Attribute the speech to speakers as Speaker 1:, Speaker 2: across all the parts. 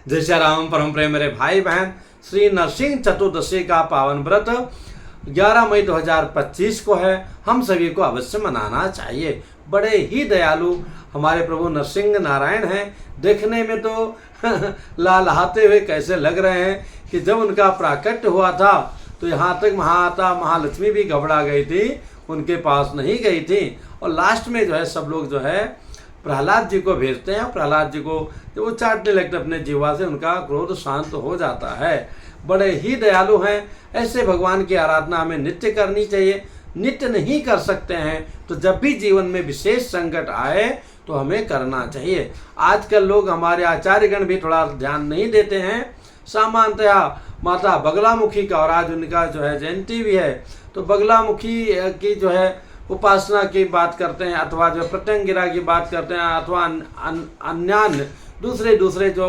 Speaker 1: जय श्री राम। परम प्रेम मेरे भाई बहन, श्री नरसिंह चतुर्दशी का पावन व्रत 11 मई 2025 को है। हम सभी को अवश्य मनाना चाहिए। बड़े ही दयालु हमारे प्रभु नरसिंह नारायण हैं। देखने में तो लहलहाते हुए कैसे लग रहे हैं कि जब उनका प्राकट्य हुआ था तो यहाँ तक महामाता महालक्ष्मी भी घबरा गई थी, उनके पास नहीं गई थी। और लास्ट में जो है सब लोग जो है प्रहलाद जी को भेजते हैं। प्रहलाद जी को जब वो चाटने लगते अपने जीवा से, उनका क्रोध शांत हो जाता है। बड़े ही दयालु हैं। ऐसे भगवान की आराधना हमें नित्य करनी चाहिए। नित्य नहीं कर सकते हैं तो जब भी जीवन में विशेष संकट आए तो हमें करना चाहिए। आजकल लोग, हमारे आचार्यगण भी थोड़ा ध्यान नहीं देते हैं। सामान्यतया माता बगलामुखी का, और आज उनका जो है जयंती भी है, तो बगलामुखी की जो है उपासना की बात करते हैं, अथवा जो प्रत्यंगिरा की बात करते हैं, अथवा अन्य दूसरे जो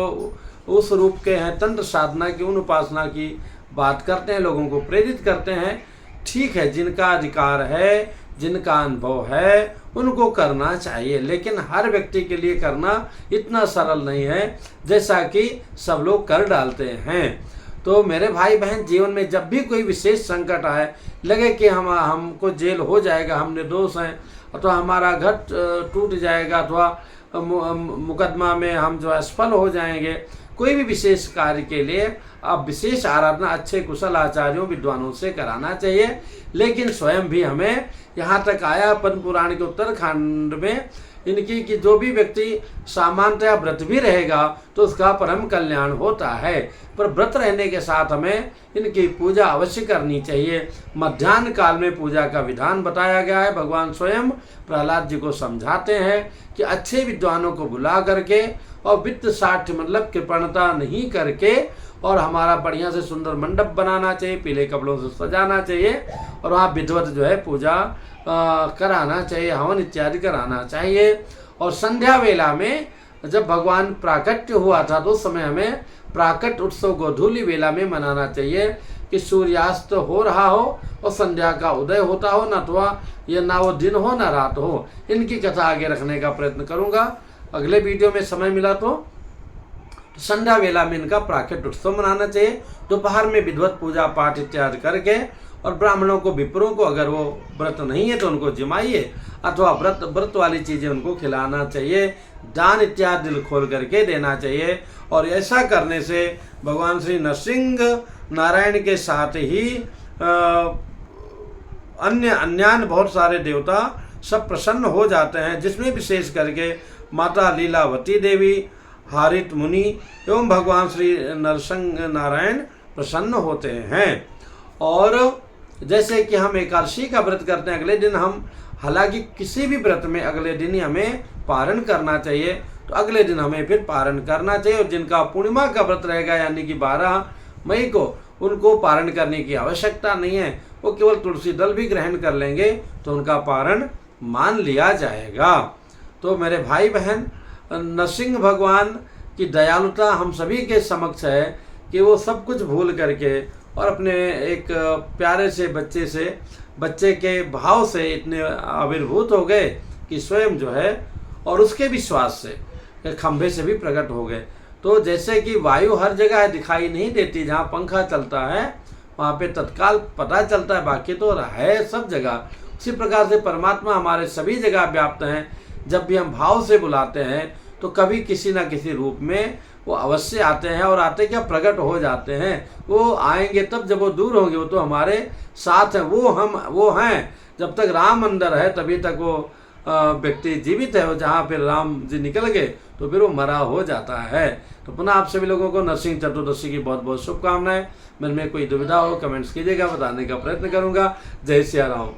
Speaker 1: उस रूप के हैं तंत्र साधना की, उन उपासना की बात करते हैं, लोगों को प्रेरित करते हैं। ठीक है, जिनका अधिकार है, जिनका अनुभव है, उनको करना चाहिए, लेकिन हर व्यक्ति के लिए करना इतना सरल नहीं है जैसा कि सब लोग कर डालते हैं। तो मेरे भाई बहन, जीवन में जब भी कोई विशेष संकट आए, लगे कि हमको जेल हो जाएगा, हम निर्दोष हैं, अथवा हमारा घर टूट जाएगा, अथवा मुकदमा में हम जो असफल हो जाएंगे, कोई भी विशेष कार्य के लिए अब विशेष आराधना अच्छे कुशल आचार्यों विद्वानों से कराना चाहिए। लेकिन स्वयं भी हमें यहाँ तक आया पद्म पुराण के उत्तरखंड में इनकी कि जो भी व्यक्ति सामान्यतया व्रत भी रहेगा तो उसका परम कल्याण होता है। पर व्रत रहने के साथ हमें इनकी पूजा अवश्य करनी चाहिए। मध्याह्न काल में पूजा का विधान बताया गया है। भगवान स्वयं प्रहलाद जी को समझाते हैं कि अच्छे विद्वानों को बुला करके और वित्त साठ मतलब कृपणता नहीं करके, और हमारा बढ़िया से सुंदर मंडप बनाना चाहिए, पीले कपड़ों से सजाना चाहिए, और वहाँ विधिवत जो है पूजा कराना चाहिए, हवन इत्यादि कराना चाहिए। और संध्या वेला में जब भगवान प्राकट्य हुआ था तो उस समय हमें प्राकट्य उत्सव गोधूली वेला में मनाना चाहिए कि सूर्यास्त हो रहा हो और संध्या का उदय होता हो, न अथवा ये ना वो दिन हो ना रात हो। इनकी कथा आगे रखने का प्रयत्न करूँगा। अगले वीडियो में समय मिला तो संध्या वेला में इनका प्राकट्य उत्सव मनाना चाहिए। दोपहर में विधिवत पूजा पाठ इत्यादि करके, और ब्राह्मणों को, विप्रों को, अगर वो व्रत नहीं है तो उनको जिमाइए, अथवा व्रत वाली चीज़ें उनको खिलाना चाहिए, दान इत्यादि दिल खोल करके देना चाहिए। और ऐसा करने से भगवान श्री नरसिंह नारायण के साथ ही अन्य बहुत सारे देवता सब प्रसन्न हो जाते हैं, जिसमें विशेष करके माता लीलावती देवी, हारित मुनि एवं भगवान श्री नरसिंह नारायण प्रसन्न होते हैं। और जैसे कि हम एकादशी का व्रत करते हैं, अगले दिन हम, हालांकि किसी भी व्रत में अगले दिन ही हमें पारण करना चाहिए, तो अगले दिन हमें फिर पारण करना चाहिए। और जिनका पूर्णिमा का व्रत रहेगा यानी कि 12 मई को, उनको पारण करने की आवश्यकता नहीं है, वो केवल तुलसी दल भी ग्रहण कर लेंगे तो उनका पारण मान लिया जाएगा। तो मेरे भाई बहन, नरसिंह भगवान की दयालुता हम सभी के समक्ष है कि वो सब कुछ भूल करके और अपने एक प्यारे से बच्चे के भाव से इतने आविर्भूत हो गए कि स्वयं जो है, और उसके विश्वास से खंभे से भी प्रकट हो गए। तो जैसे कि वायु हर जगह दिखाई नहीं देती, जहाँ पंखा चलता है वहाँ पे तत्काल पता चलता है, बाकी तो है सब जगह। उसी प्रकार से परमात्मा हमारे सभी जगह व्याप्त हैं। जब भी हम भाव से बुलाते हैं तो कभी किसी न किसी रूप में वो अवश्य आते हैं, और आते क्या प्रकट हो जाते हैं। वो आएंगे तब जब वो दूर होंगे, वो तो हमारे साथ हैं, वो हैं। जब तक राम अंदर है तभी तक वो व्यक्ति जीवित है, वो जहाँ फिर राम जी निकल गए तो फिर वो मरा हो जाता है। तो पुनः आप सभी लोगों को नरसिंह चतुर्दशी की बहुत बहुत शुभकामनाएं। मन में कोई दुविधा हो कमेंट्स कीजिएगा, बताने का प्रयत्न करूँगा। जय सिया राम।